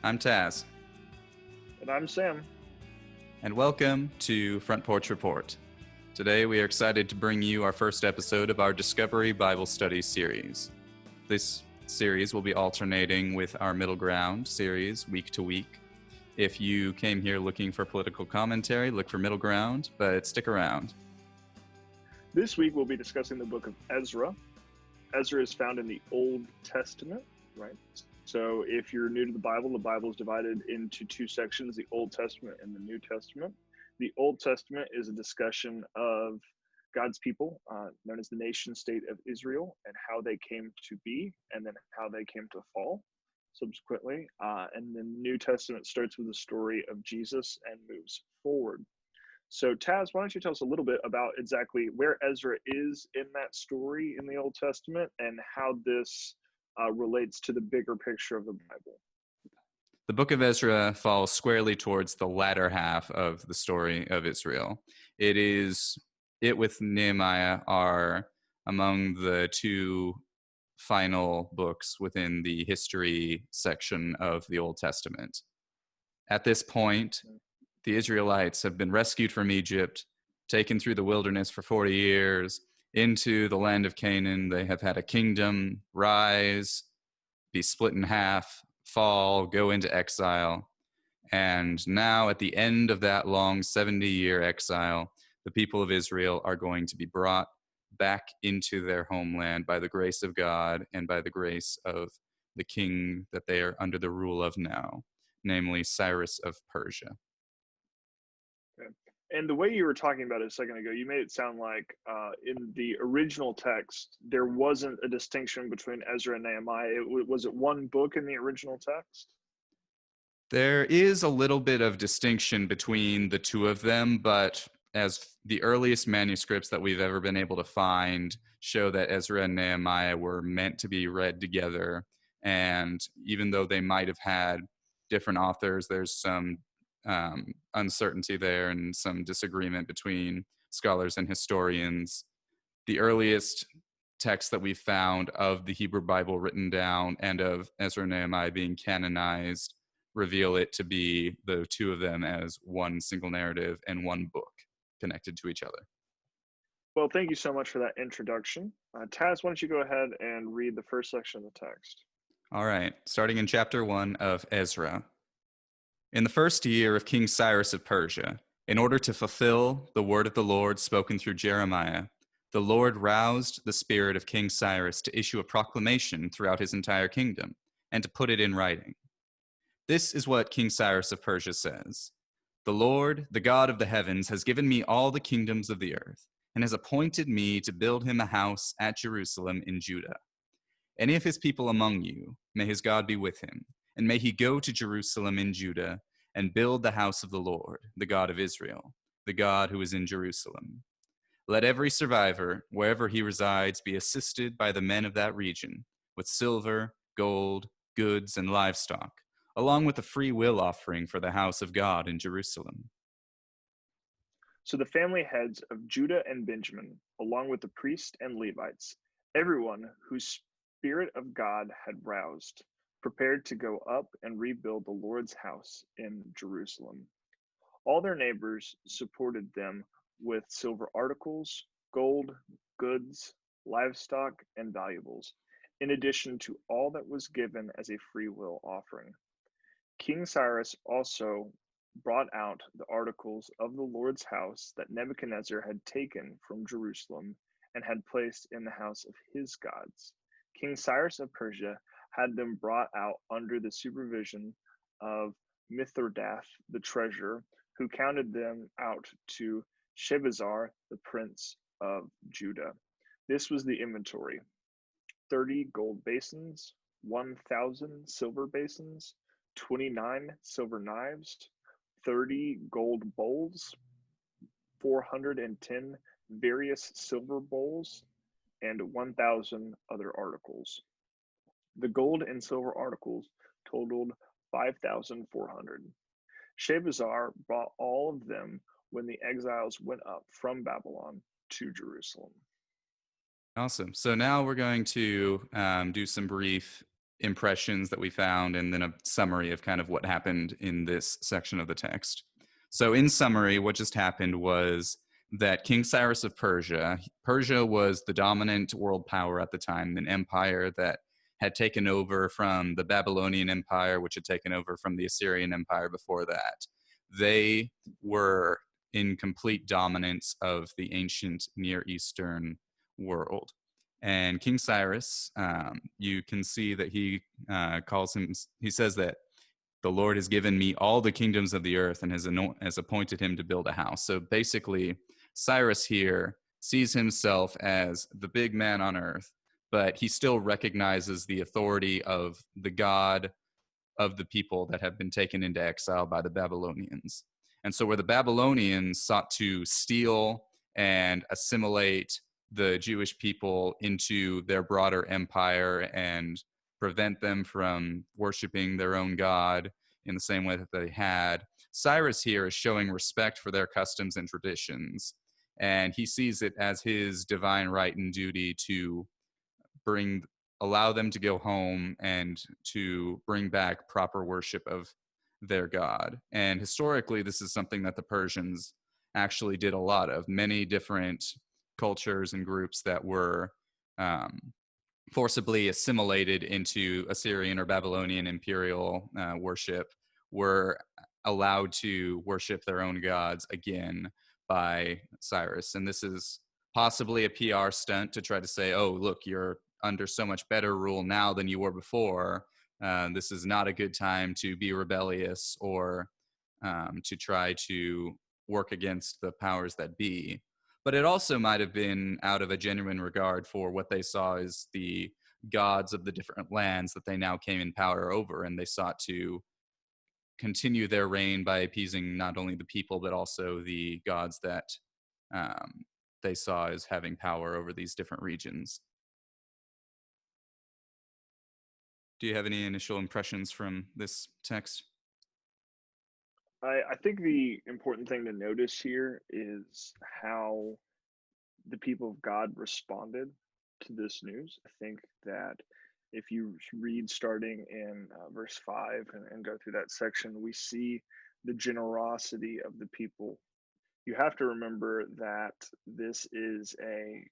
I'm Taz, And I'm Sam. and welcome to Front Porch Report. Today we are excited to bring you our first episode of our Discovery Bible Study series. This series will be alternating with our Middle Ground series week to week. If you came here looking for political commentary, look for Middle Ground, but stick around. This week we'll be discussing the book of Ezra. Ezra is found in the Old Testament, right? So if you're new to the Bible is divided into two sections, the Old Testament and the New Testament. The Old Testament is a discussion of God's people, known as the nation state of Israel, and how they came to be, and then how they came to fall subsequently. And then the New Testament starts with the story of Jesus and moves forward. So, Taz, why don't you tell us a little bit about exactly where Ezra is in that story in the Old Testament and how this relates to the bigger picture of the Bible? The book of Ezra falls squarely towards the latter half of the story of Israel. It with Nehemiah are among the two final books within the history section of the Old Testament. At this point, the Israelites have been rescued from Egypt, taken through the wilderness for 40 years, into the land of Canaan. They have had a kingdom rise, be split in half, fall, go into exile. And now, at the end of that long 70-year exile, the people of Israel are going to be brought back into their homeland by the grace of God and by the grace of the king that they are under the rule of now, namely Cyrus of Persia. Okay. And the way you were talking about it a second ago, you made it sound like in the original text, there wasn't a distinction between Ezra and Nehemiah. Was it one book in the original text? There is a little bit of distinction between the two of them, but as the earliest manuscripts that we've ever been able to find show that Ezra and Nehemiah were meant to be read together. And even though they might have had different authors, there's some uncertainty there and some disagreement between scholars and historians. The earliest text that we found of the Hebrew Bible written down and of Ezra and Nehemiah being canonized reveal it to be the two of them as one single narrative and one book connected to each other. Well, thank you so much for that introduction. Taz, why don't you go ahead and read the first section of the text? All right, starting in chapter 1 of Ezra. In the first year of King Cyrus of Persia, in order to fulfill the word of the Lord spoken through Jeremiah, the Lord roused the spirit of King Cyrus to issue a proclamation throughout his entire kingdom and to put it in writing. This is what King Cyrus of Persia says. The Lord, the God of the heavens, has given me all the kingdoms of the earth and has appointed me to build him a house at Jerusalem in Judah. Any of his people among you, may his God be with him, and may he go to Jerusalem in Judah and build the house of the Lord, the God of Israel, the God who is in Jerusalem. Let every survivor, wherever he resides, be assisted by the men of that region with silver, gold, goods, and livestock, along with a free will offering for the house of God in Jerusalem. So the family heads of Judah and Benjamin, along with the priests and Levites, everyone whose Spirit of God had roused, prepared to go up and rebuild the Lord's house in Jerusalem. All their neighbors supported them with silver articles, gold, goods, livestock, and valuables, in addition to all that was given as a free will offering. King Cyrus also brought out the articles of the Lord's house that Nebuchadnezzar had taken from Jerusalem and had placed in the house of his gods. King Cyrus of Persia had them brought out under the supervision of Mithridath the treasurer, who counted them out to Shebazar the prince of Judah. This was the inventory: 30 gold basins, 1,000 silver basins, 29 silver knives, 30 gold bowls, 410 various silver bowls, and 1,000 other articles. The gold and silver articles totaled 5,400. Shebazar brought all of them when the exiles went up from Babylon to Jerusalem. Awesome. So now we're going to do some brief impressions that we found, and then a summary of kind of what happened in this section of the text. So, in summary, what just happened was that King Cyrus of Persia was the dominant world power at the time, an empire that had taken over from the Babylonian Empire, which had taken over from the Assyrian Empire before that. They were in complete dominance of the ancient Near Eastern world. And King Cyrus, you can see that he he says that the Lord has given me all the kingdoms of the earth and has appointed him to build a house. So basically, Cyrus here sees himself as the big man on earth, but he still recognizes the authority of the God of the people that have been taken into exile by the Babylonians. And so, where the Babylonians sought to steal and assimilate the Jewish people into their broader empire and prevent them from worshiping their own God in the same way that they had, Cyrus here is showing respect for their customs and traditions. And he sees it as his divine right and duty to allow them to go home and to bring back proper worship of their God. And historically, this is something that the Persians actually did a lot of. Many different cultures and groups that were forcibly assimilated into Assyrian or Babylonian imperial worship were allowed to worship their own gods again by Cyrus. And this is possibly a PR stunt to try to say, oh, look, you're under so much better rule now than you were before. This is not a good time to be rebellious or to try to work against the powers that be. But it also might have been out of a genuine regard for what they saw as the gods of the different lands that they now came in power over, and they sought to continue their reign by appeasing not only the people but also the gods that they saw as having power over these different regions. Do you have any initial impressions from this text? I think the important thing to notice here is how the people of God responded to this news. I think that if you read starting in verse 5 and go through that section, we see the generosity of the people. You have to remember that this is a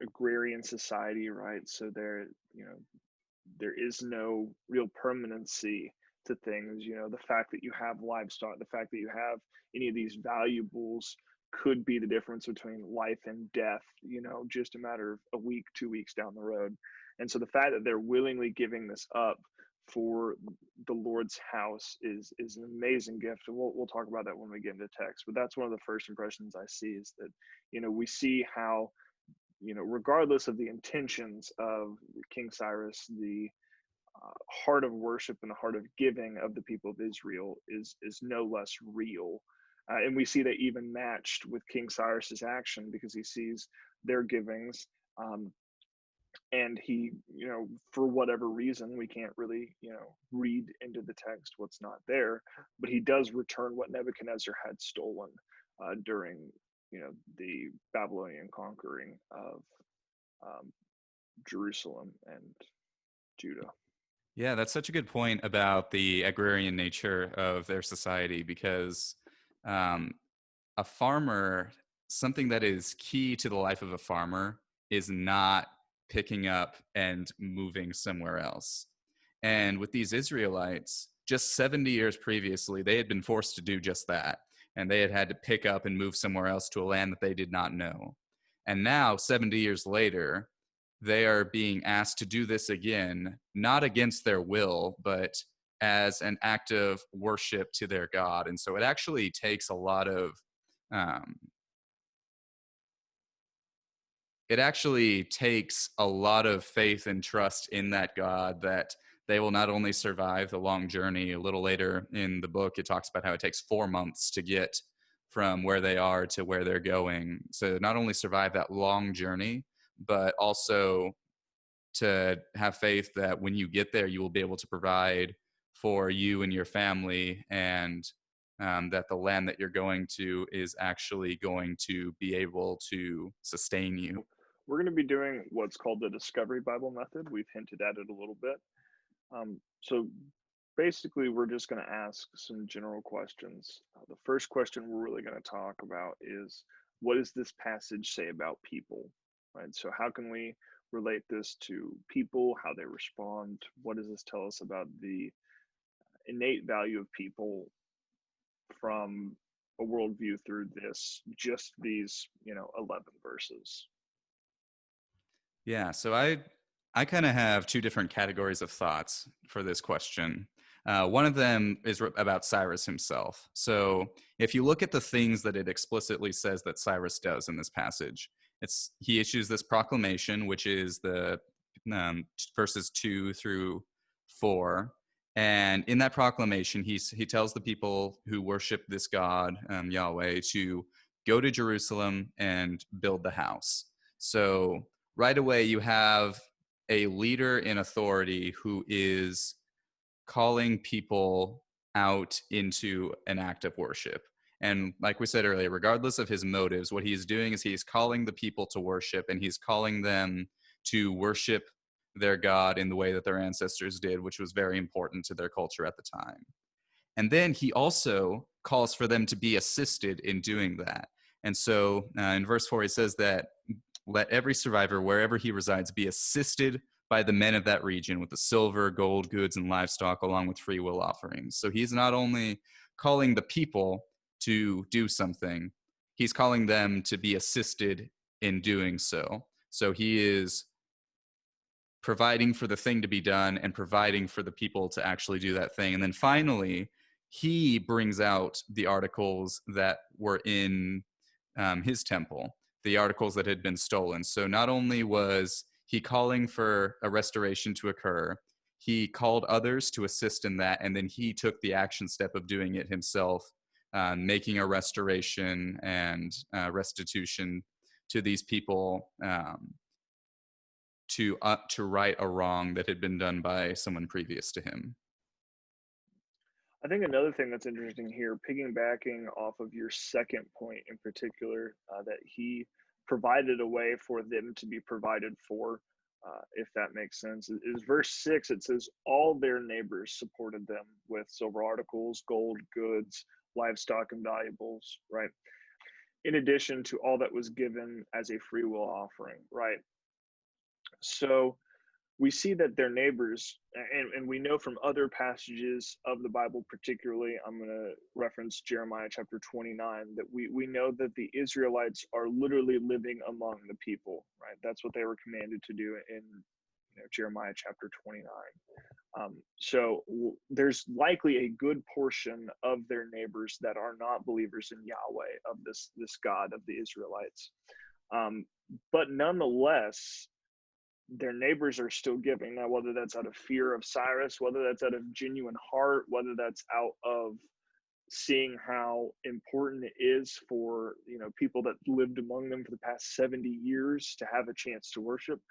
agrarian society, right? So there is no real permanency to things. The fact that you have livestock, the fact that you have any of these valuables could be the difference between life and death, just a matter of a week, 2 weeks down the road. And so the fact that they're willingly giving this up for the Lord's house is an amazing gift. And we'll talk about that when we get into text. But that's one of the first impressions I see is that, we see how, regardless of the intentions of King Cyrus, the heart of worship and the heart of giving of the people of Israel is no less real. And we see that even matched with King Cyrus's action because he sees their givings. And he, for whatever reason, we can't really, read into the text what's not there, but he does return what Nebuchadnezzar had stolen during, the Babylonian conquering of Jerusalem and Judah. Yeah, that's such a good point about the agrarian nature of their society because um, a farmer, something that is key to the life of a farmer is not picking up and moving somewhere else. And with these Israelites, just 70 years previously, they had been forced to do just that. And they had had to pick up and move somewhere else to a land that they did not know. And now, 70 years later, they are being asked to do this again, not against their will, but as an act of worship to their God. And so it actually takes a lot of um, faith and trust in that God that they will not only survive the long journey. A little later in the book, it talks about how it takes 4 months to get from where they are to where they're going. So not only survive that long journey, but also to have faith that when you get there, you will be able to provide for you and your family, and that the land that you're going to is actually going to be able to sustain you. We're going to be doing what's called the Discovery Bible method. We've hinted at it a little bit. So basically, we're just going to ask some general questions. The first question we're really going to talk about is, what does this passage say about people? Right. So how can we relate this to people, how they respond? What does this tell us about the innate value of people from a worldview through just these 11 verses? Yeah, so I kind of have two different categories of thoughts for this question. One of them is about Cyrus himself. So if you look at the things that it explicitly says that Cyrus does in this passage, he issues this proclamation, which is the verses 2 through 4. And in that proclamation, he tells the people who worship this God, Yahweh, to go to Jerusalem and build the house. So right away you have a leader in authority who is calling people out into an act of worship. And like we said earlier, regardless of his motives, what he's doing is he's calling the people to worship, and he's calling them to worship their God in the way that their ancestors did, which was very important to their culture at the time. And then he also calls for them to be assisted in doing that. And so in verse 4, he says that let every survivor, wherever he resides, be assisted by the men of that region with the silver, gold, goods, and livestock, along with free will offerings. So he's not only calling the people to do something, he's calling them to be assisted in doing so. So he is providing for the thing to be done and providing for the people to actually do that thing. And then finally, he brings out the articles that were in his temple, the articles that had been stolen. So not only was he calling for a restoration to occur, he called others to assist in that, and then he took the action step of doing it himself, making a restoration and restitution to these people, to right a wrong that had been done by someone previous to him. I think another thing that's interesting here, piggybacking off of your second point in particular, that he provided a way for them to be provided for, if that makes sense, is verse 6. It says, all their neighbors supported them with silver articles, gold, goods, livestock, and valuables, right? In addition to all that was given as a free will offering, right? So we see that their neighbors, and we know from other passages of the Bible, particularly, I'm going to reference Jeremiah chapter 29, that we know that the Israelites are literally living among the people, right? That's what they were commanded to do in Jeremiah chapter 29. There's likely a good portion of their neighbors that are not believers in Yahweh, of this God of the Israelites. But nonetheless, their neighbors are still giving. Now, whether that's out of fear of Cyrus, whether that's out of genuine heart, whether that's out of seeing how important it is for people that lived among them for the past 70 years to have a chance to worship.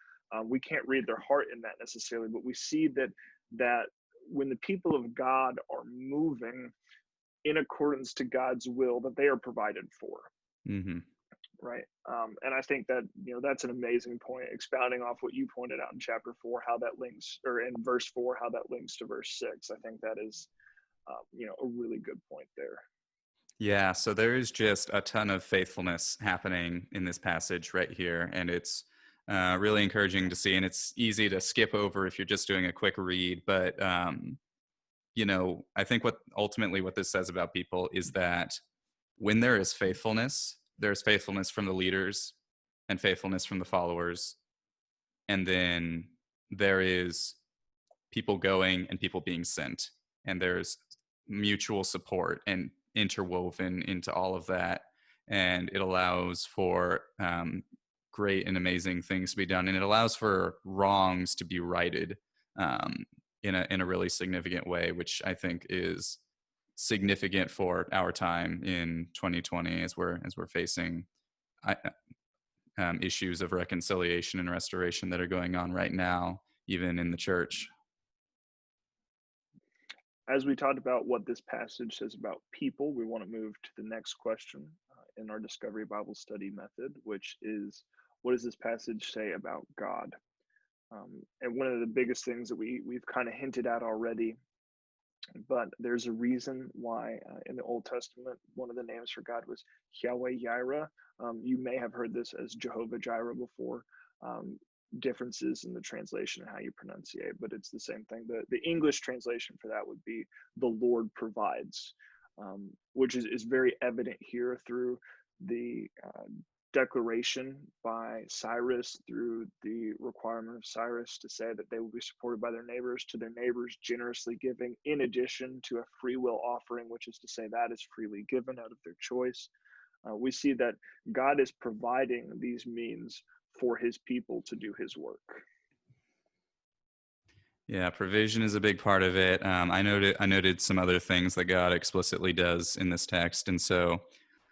We can't read their heart in that necessarily, but we see that when the people of God are moving in accordance to God's will, that they are provided for. Mm-hmm. Right. And I think that, that's an amazing point, expounding off what you pointed out in chapter 4, how that links, or in verse 4, how that links to verse 6. I think that is, a really good point there. Yeah, so there is just a ton of faithfulness happening in this passage right here, and it's really encouraging to see. And it's easy to skip over if you're just doing a quick read, but I think what this says about people is that when there is faithfulness, there's faithfulness from the leaders and faithfulness from the followers, and then there is people going and people being sent, and there's mutual support and interwoven into all of that, and it allows for great and amazing things to be done, and it allows for wrongs to be righted in a really significant way, which I think is significant for our time in 2020 as we're facing issues of reconciliation and restoration that are going on right now, even in the church. As we talked about what this passage says about people, we want to move to the next question in our Discovery Bible Study method, which is, what does this passage say about God? And one of the biggest things that we've kind of hinted at already, but there's a reason why in the Old Testament, one of the names for God was Yahweh Jireh. You may have heard this as Jehovah Jireh before. Um, Differences in the translation and how you pronunciate, but it's the same thing. The English translation for that would be the Lord provides, which is very evident here through the declaration by Cyrus, through the requirement of Cyrus to say that they will be supported by their neighbors, to their neighbors generously giving in addition to a free will offering, which is to say that is freely given out of their choice. We see that God is providing these means for his people to do his work. Yeah, provision is a big part of it. I noted some other things that God explicitly does in this text, and so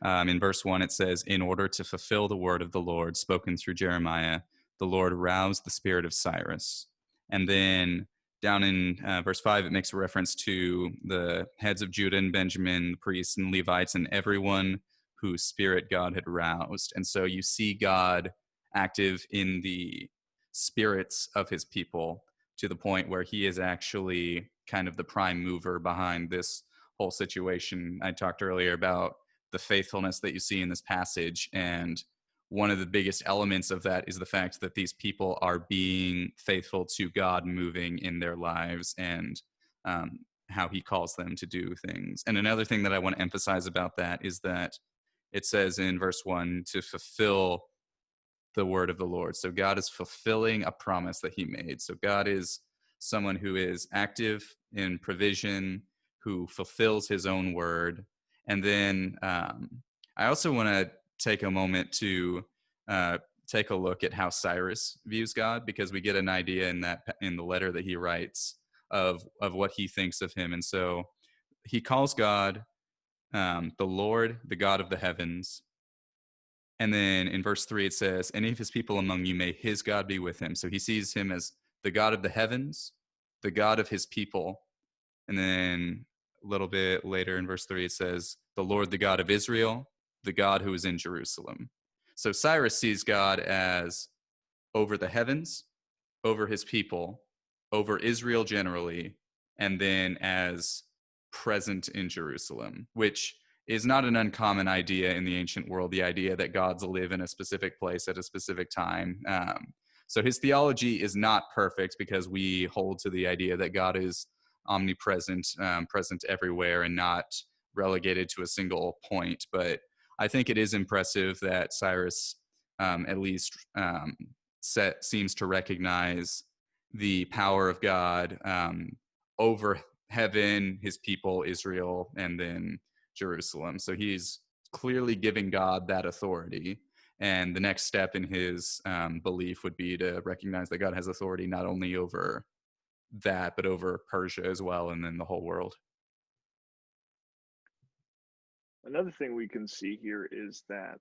in verse 1 it says, "In order to fulfill the word of the Lord spoken through Jeremiah, the Lord roused the spirit of Cyrus." And then down in verse 5, it makes a reference to the heads of Judah and Benjamin, the priests and Levites, and everyone whose spirit God had roused. And so you see God active in the spirits of his people, to the point where he is actually kind of the prime mover behind this whole situation. I talked earlier about the faithfulness that you see in this passage, and one of the biggest elements of that is the fact that these people are being faithful to God moving in their lives, and how he calls them to do things. And another thing that I want to emphasize about that is that it says in verse 1 to fulfill the word of the Lord. So God is fulfilling a promise that he made. So God is someone who is active in provision, who fulfills his own word. And then I also want to take a moment to take a look at how Cyrus views God, because we get an idea in the letter that he writes of what he thinks of him. And so he calls God the Lord, the God of the heavens. And then in verse 3, it says, "Any of his people among you, may his God be with him." So he sees him as the God of the heavens, the God of his people. And then a little bit later in verse 3, it says, "The Lord, the God of Israel, the God who is in Jerusalem." So Cyrus sees God as over the heavens, over his people, over Israel generally, and then as present in Jerusalem, which is not an uncommon idea in the ancient world, the idea that gods live in a specific place at a specific time. So his theology is not perfect, because we hold to the idea that God is omnipresent, present everywhere, and not relegated to a single point. But I think it is impressive that Cyrus at least seems to recognize the power of God over heaven, his people, Israel, and then Jerusalem. So he's clearly giving God that authority. And the next step in his belief would be to recognize that God has authority not only over that, but over Persia as well, and then the whole world. Another thing we can see here is that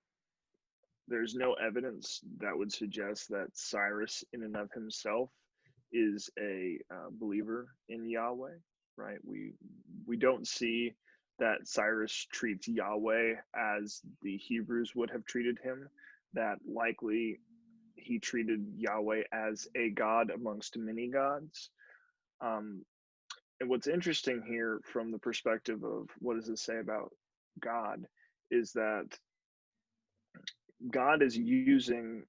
there's no evidence that would suggest that Cyrus, in and of himself, is a believer in Yahweh. Right? We don't see that Cyrus treats Yahweh as the Hebrews would have treated him. That likely he treated Yahweh as a god amongst many gods. Um, and what's interesting here, from the perspective of what does it say about God, is that God is using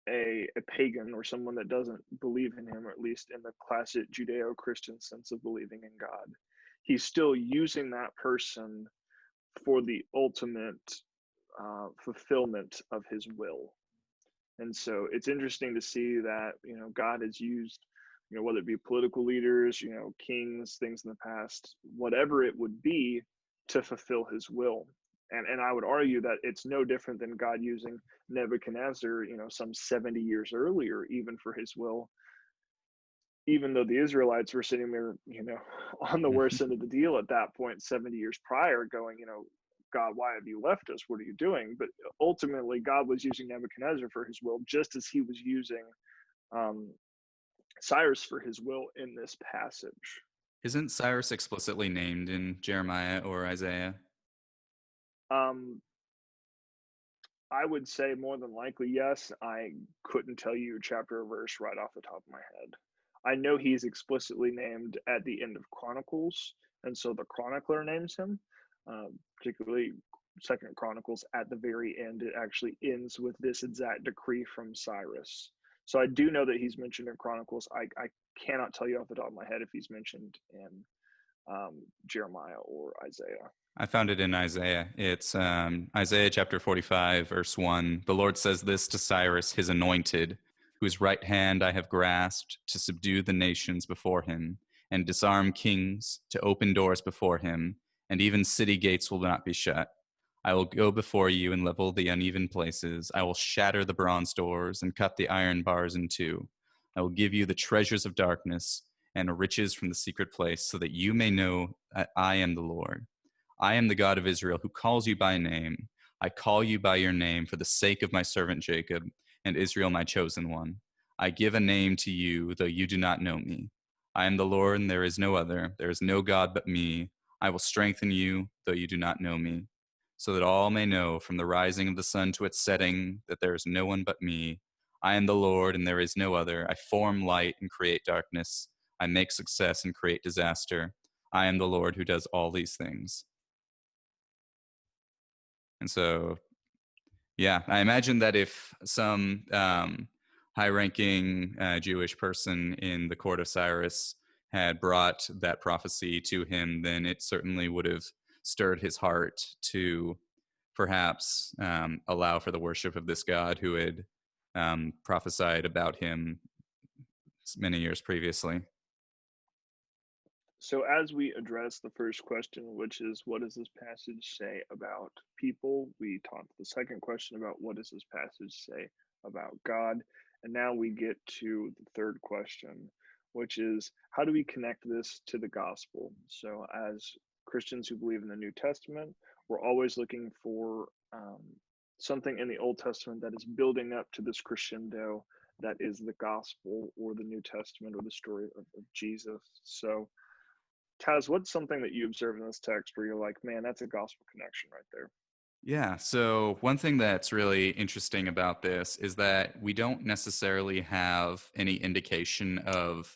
a pagan, or someone that doesn't believe in him, or at least in the classic Judeo-Christian sense of believing in God. He's still using that person for the ultimate fulfillment of his will. And so it's interesting to see that, God has used, whether it be political leaders, kings, things in the past, whatever it would be, to fulfill his will. And I would argue that it's no different than God using Nebuchadnezzar, some 70 years earlier, even for his will, even though the Israelites were sitting there, on the worst end of the deal at that point, 70 years prior, going, God, why have you left us? What are you doing? But ultimately, God was using Nebuchadnezzar for his will, just as he was using um, Cyrus for his will in this passage. Isn't Cyrus explicitly named in Jeremiah or Isaiah? Um, I would say more than likely yes. I couldn't tell you chapter or verse right off the top of my head. I know he's explicitly named at the end of Chronicles, and so the chronicler names him. Particularly Second Chronicles at the very end, it actually ends with this exact decree from Cyrus. So I do know that he's mentioned in Chronicles. I cannot tell you off the top of my head if he's mentioned in Jeremiah or Isaiah. I found it in Isaiah. It's Isaiah chapter 45, verse 1. The Lord says this to Cyrus, his anointed, whose right hand I have grasped to subdue the nations before him and disarm kings, to open doors before him, and even city gates will not be shut. I will go before you and level the uneven places. I will shatter the bronze doors and cut the iron bars in two. I will give you the treasures of darkness and riches from the secret place, so that you may know that I am the Lord. I am the God of Israel who calls you by name. I call you by your name for the sake of my servant Jacob and Israel, my chosen one. I give a name to you, though you do not know me. I am the Lord, and there is no other. There is no God but me. I will strengthen you, though you do not know me, so that all may know from the rising of the sun to its setting that there is no one but me. I am the Lord, and there is no other. I form light and create darkness. I make success and create disaster. I am the Lord who does all these things. And so, yeah, I imagine that if some high-ranking Jewish person in the court of Cyrus had brought that prophecy to him, then it certainly would have stirred his heart to perhaps allow for the worship of this God who had prophesied about him many years previously. So, as we address the first question, which is what does this passage say about people, we talked the second question about what does this passage say about God, and now we get to the third question, which is how do we connect this to the gospel? So, as Christians who believe in the New Testament, we're always looking for something in the Old Testament that is building up to this crescendo that is the gospel or the New Testament or the story of Jesus. So, Taz, what's something that you observe in this text where you're like, man, that's a gospel connection right there? Yeah, so one thing that's really interesting about this is that we don't necessarily have any indication of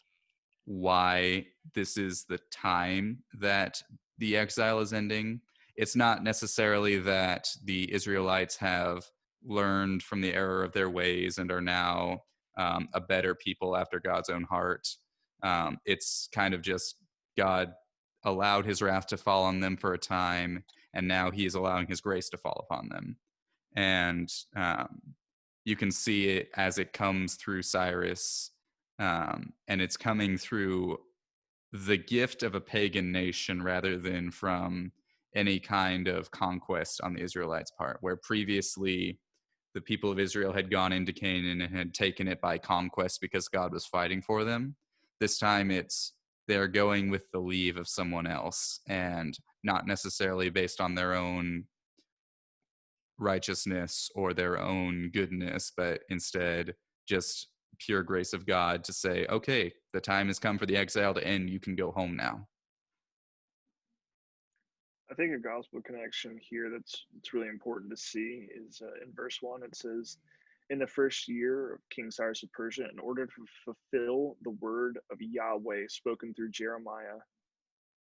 why this is the time that the exile is ending. It's not necessarily that the Israelites have learned from the error of their ways and are now a better people after God's own heart. It's kind of just God allowed his wrath to fall on them for a time, and now he is allowing his grace to fall upon them. And you can see it as it comes through Cyrus, and it's coming through the gift of a pagan nation rather than from any kind of conquest on the Israelites' part, where previously the people of Israel had gone into Canaan and had taken it by conquest because God was fighting for them. This time it's they're going with the leave of someone else and not necessarily based on their own righteousness or their own goodness, but instead just pure grace of God to say, okay, the time has come for the exile to end. You can go home now. I think a gospel connection here that's really important to see is in verse 1, it says, in the first year of King Cyrus of Persia, in order to fulfill the word of Yahweh spoken through Jeremiah.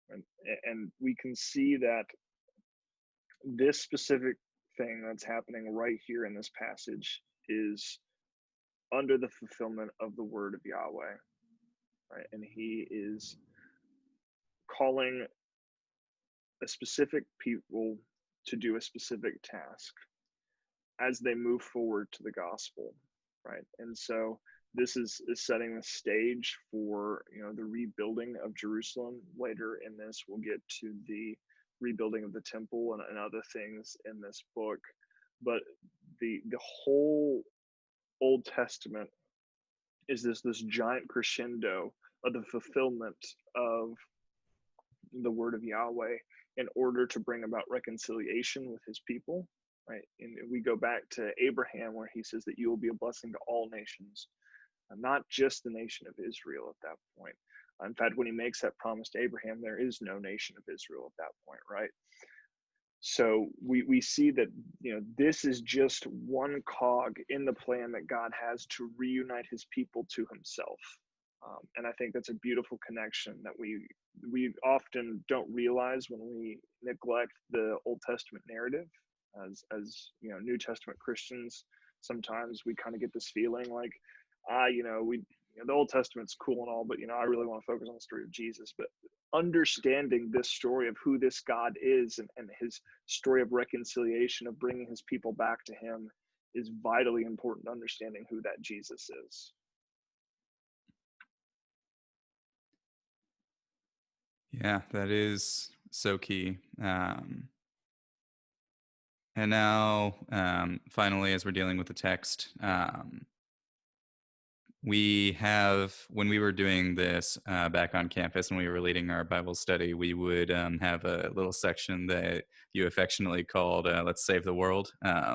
And, and we can see that this specific thing that's happening right here in this passage is under the fulfillment of the word of Yahweh, right? And he is calling a specific people to do a specific task as they move forward to the gospel, right? And so this is setting the stage for the rebuilding of Jerusalem. Later in this, we'll get to the rebuilding of the temple and other things in this book. But the whole Old Testament is this giant crescendo of the fulfillment of the word of Yahweh in order to bring about reconciliation with his people, right? And we go back to Abraham where he says that you will be a blessing to all nations, not just the nation of Israel at that point. In fact, when he makes that promise to Abraham, there is no nation of Israel at that point, right? So we see that, this is just one cog in the plan that God has to reunite his people to himself. And I think that's a beautiful connection that we often don't realize when we neglect the Old Testament narrative. As New Testament Christians, sometimes we kind of get this feeling like, we the Old Testament's cool and all, but I really want to focus on the story of Jesus. But understanding this story of who this God is, and his story of reconciliation, of bringing his people back to him, is vitally important to understanding who that Jesus is. Yeah, that is so key. And now, finally, as we're dealing with the text, we have, when we were doing this back on campus and we were leading our Bible study, we would have a little section that you affectionately called Let's Save the World,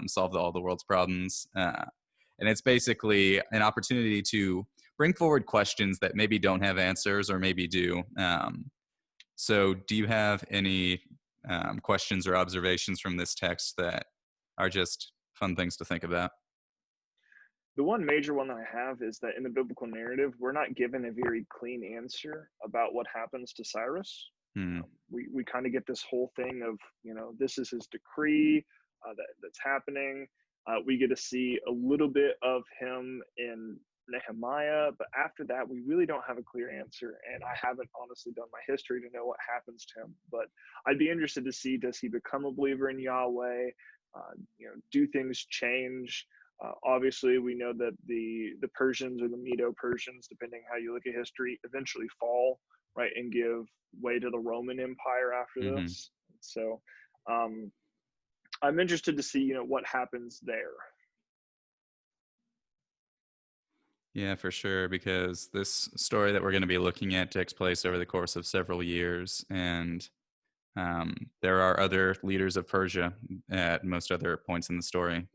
solve all the world's problems. And it's basically an opportunity to bring forward questions that maybe don't have answers or maybe do. So do you have any questions or observations from this text that are just fun things to think about? The one major one that I have is that in the biblical narrative, we're not given a very clean answer about what happens to Cyrus. Hmm. We kind of get this whole thing of, this is his decree, that's happening. We get to see a little bit of him in Nehemiah, but after that, we really don't have a clear answer. And I haven't honestly done my history to know what happens to him. But I'd be interested to see, does he become a believer in Yahweh? Do things change? Obviously, we know that the Persians, or the Medo-Persians, depending how you look at history, eventually fall, right, and give way to the Roman Empire after Mm-hmm. this. So I'm interested to see, what happens there. Yeah, for sure, because this story that we're going to be looking at takes place over the course of several years, and there are other leaders of Persia at most other points in the story.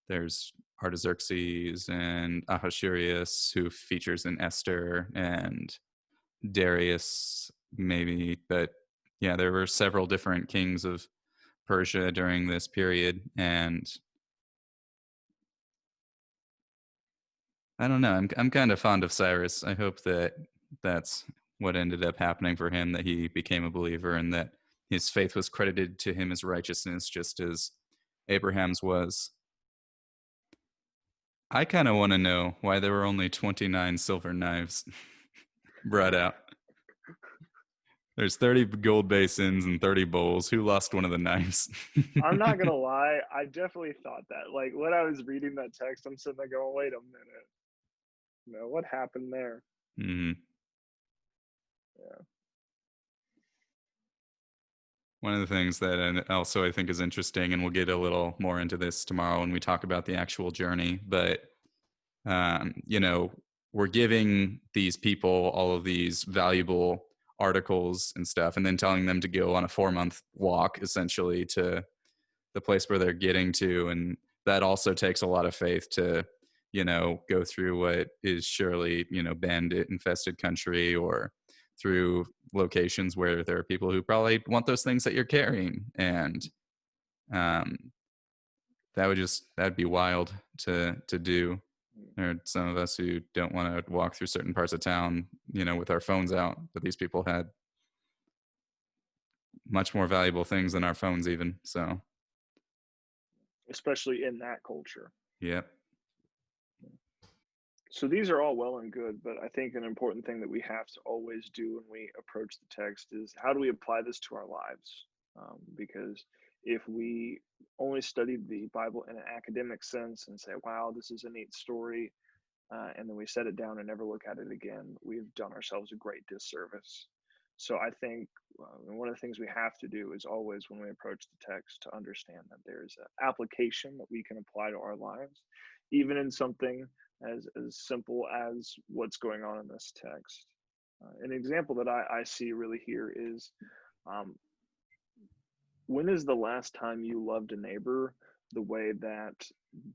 There's Artaxerxes and Ahasuerus, who features in Esther, and Darius, maybe. But yeah, there were several different kings of Persia during this period, and I don't know. I'm kind of fond of Cyrus. I hope that that's what ended up happening for him, that he became a believer and that his faith was credited to him as righteousness, just as Abraham's was. I kind of want to know why there were only 29 silver knives brought out. There's 30 gold basins and 30 bowls. Who lost one of the knives? I'm not gonna lie, I definitely thought that. Like when I was reading that text, I'm sitting there going, "Wait a minute, what happened there?" Mm-hmm. Yeah. One of the things that also I think is interesting, and we'll get a little more into this tomorrow when we talk about the actual journey, but you know, we're giving these people all of these valuable articles and stuff, and then telling them to go on a 4-month walk essentially to the place where they're getting to. And that also takes a lot of faith to, go through what is surely, bandit infested country, or through locations where there are people who probably want those things that you're carrying. And um, that'd be wild to do. There are some of us who don't want to walk through certain parts of town, with our phones out, but these people had much more valuable things than our phones even. So, Especially in that culture. yeah. So these are all well and good, but I think an important thing that we have to always do when we approach the text is, how do we apply this to our lives? Because if we only studied the Bible in an academic sense and say, "Wow, this is a neat story," and then we set it down and never look at it again, we've done ourselves a great disservice. So I think one of the things we have to do is always, when we approach the text, to understand that there's an application that we can apply to our lives, even in something as simple as what's going on in this text. An example that I see really here is, um, when is the last time you loved a neighbor the way that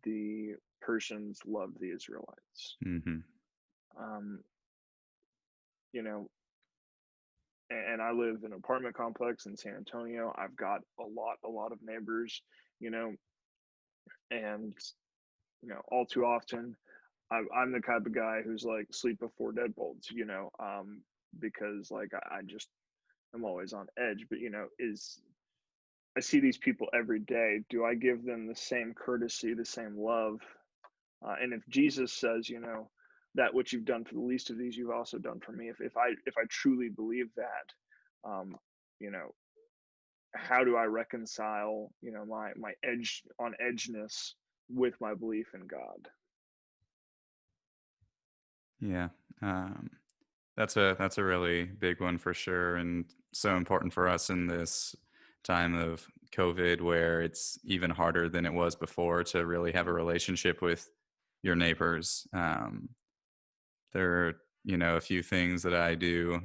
the Persians loved the Israelites? Mm-hmm. Um, you know, and I live in an apartment complex in San Antonio. I've got a lot of neighbors, you know, and all too often, I'm the type of guy who's like sleep before deadbolts, because like I just I'm always on edge. But is I see these people every day. Do I give them the same courtesy, the same love? And if Jesus says, that which you've done for the least of these, you've also done for me. If I truly believe that, you know, how do I reconcile, my edgeness with my belief in God? Yeah. Um, that's a really big one for sure, and so important for us in this time of COVID, where it's even harder than it was before to really have a relationship with your neighbors. There are, a few things that I do,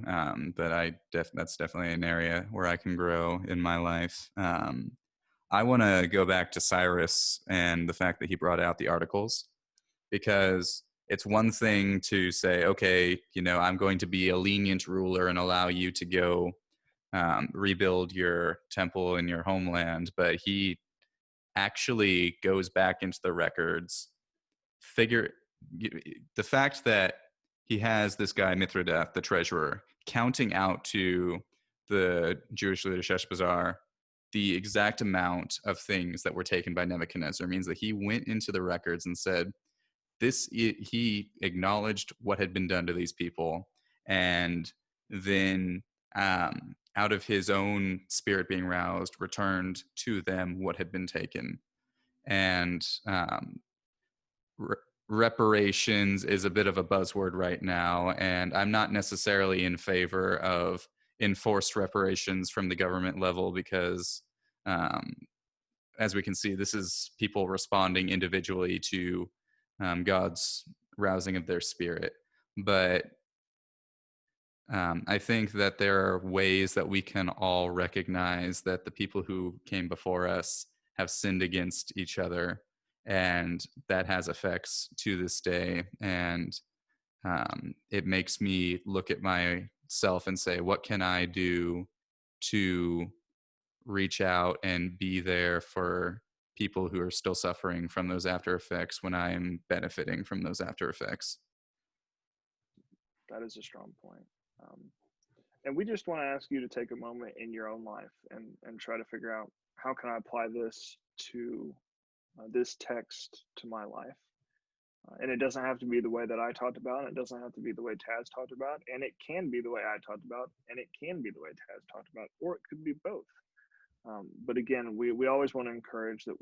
but that's definitely an area where I can grow in my life. I want to go back to Cyrus and the fact that he brought out the articles, because it's one thing to say, okay, I'm going to be a lenient ruler and allow you to go rebuild your temple in your homeland, but he actually goes back into the records, figure the fact that he has this guy Mithridath, the treasurer, counting out to the Jewish leader Sheshbazzar the exact amount of things that were taken by Nebuchadnezzar means that he went into the records and said, he acknowledged what had been done to these people, and then out of his own spirit being roused, returned to them what had been taken. And reparations is a bit of a buzzword right now, and I'm not necessarily in favor of enforced reparations from the government level, because um, as we can see, this is people responding individually to God's rousing of their spirit. But I think that there are ways that we can all recognize that the people who came before us have sinned against each other, and that has effects to this day. And it makes me look at myself and say, what can I do to reach out and be there for people who are still suffering from those after effects when I'm benefiting from those after effects? That is a strong point. Um, and we just want to ask you to take a moment in your own life and try to figure out, how can I apply this to this text to my life. And it doesn't have to be the way that I talked about, and it doesn't have to be the way Taz talked about, and it can be the way I talked about, and it can be the way Taz talked about, or it could be both. But again, we always want to encourage that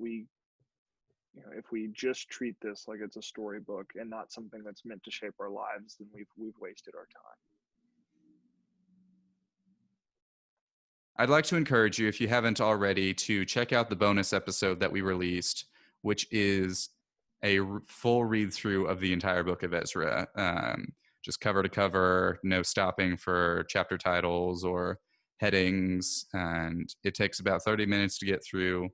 if we just treat this like it's a storybook and not something that's meant to shape our lives, then we've wasted our time. I'd like to encourage you, if you haven't already, to check out the bonus episode that we released, which is a full read through of the entire book of Ezra, just cover to cover, no stopping for chapter titles or headings. And it takes about 30 minutes to get through.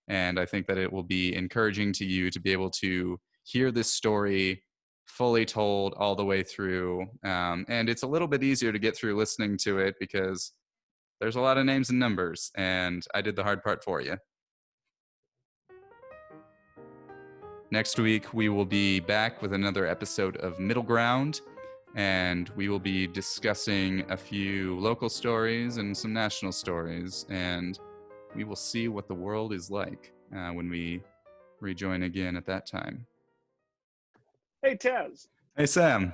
And I think that it will be encouraging to you to be able to hear this story fully told all the way through. And it's a little bit easier to get through listening to it, because there's a lot of names and numbers, and I did the hard part for you. Next week, we will be back with another episode of Middle Ground, and we will be discussing a few local stories and some national stories, and we will see what the world is like when we rejoin again at that time. Hey, Taz. Hey, Sam.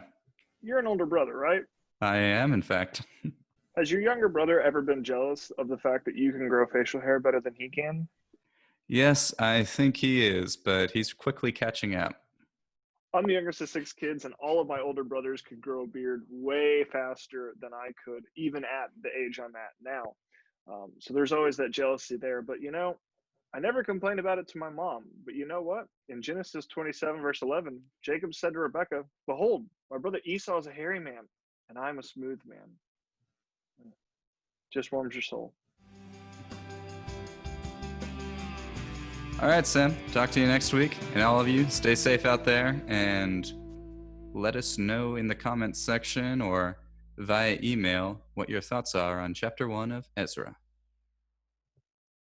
You're an older brother, right? I am, in fact. Has your younger brother ever been jealous of the fact that you can grow facial hair better than he can? Yes, I think he is, but he's quickly catching up. I'm the youngest of 6 kids, and all of my older brothers could grow a beard way faster than I could, even at the age I'm at now. So there's always that jealousy there. But, I never complained about it to my mom. But you know what? In Genesis 27, verse 11, Jacob said to Rebekah, "Behold, my brother Esau is a hairy man, and I'm a smooth man." Just warms your soul. All right, Sam. Talk to you next week. And all of you, stay safe out there, and let us know in the comments section or via email what what your thoughts are on chapter 1 of Ezra.